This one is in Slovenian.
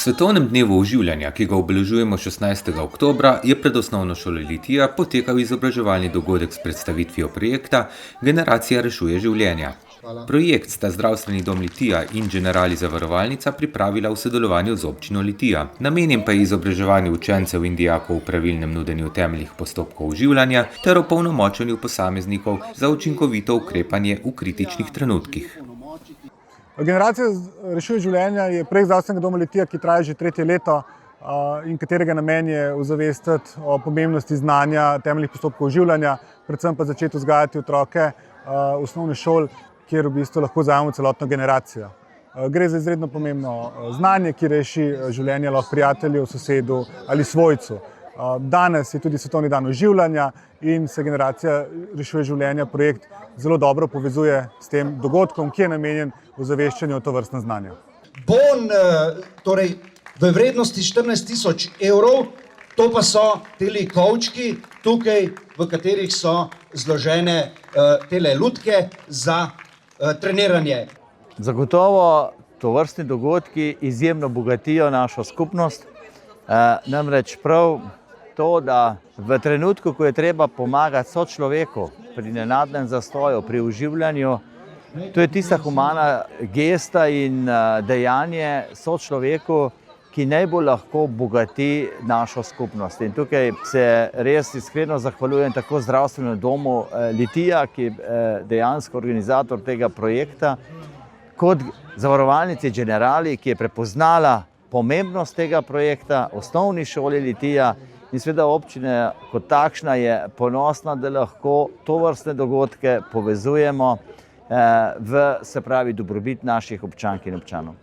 Ob svetovnem dnevu oživljanja, ki ga obeležujemo 16. oktobra, je pred osnovno šolo Litija potekal izobraževalni dogodek s predstavitvijo projekta Generacija rešuje življenja. Projekt sta Zdravstveni dom Litija in Generali zavarovalnica pripravila v sodelovanju z občino Litija. Namenjen pa je izobraževanju učencev in dijakov v pravilnem nudenju temeljnih postopkov oživljanja ter opolnomočenju posameznikov za učinkovito ukrepanje v kritičnih trenutkih. Generacija rešuje življenja je projekt Zdravstvenega doma Litija, ki traja že 3. leto in katerega namen je ozavestiti o pomembnosti znanja temeljnih postopkov oživljanja, predvsem pa začeti vzgajati otroke v osnovni šoli, kjer v bistvu lahko zajamemo celotno generacijo. Gre za izredno pomembno znanje, ki reši življenje lahko prijatelju, sosedu ali svojcu. Danes je tudi svetovni dan oživljanja in se Generacija rešuje življenja projekt zelo dobro povezuje s tem dogodkom, ki je namenjen ozaveščanju o tovrstnem znanju. Bon, torej v vrednosti 14.000 evrov, to pa so teli kovčki tukaj, v katerih so zložene tele lutke za treniranje. Zagotovo tovrstni dogodki izjemno bogatijo našo skupnost, namreč prav to, da v trenutku, ko je treba pomagati sočloveku pri nenadnem zastoju, pri oživljanju, to je tista humana gesta in dejanje sočloveku, ki najbolj lahko bogati našo skupnost. In tukaj se res iskreno zahvaljujem tako Zdravstvenemu domu Litija, ki je dejansko organizator tega projekta, kot zavarovalnici Generali, ki je prepoznala pomembnost tega projekta, osnovni šoli Litija in seveda občina kot takšna je ponosna, da lahko tovrstne dogodke povezujemo v, se pravi, dobrobit naših občank in občanov.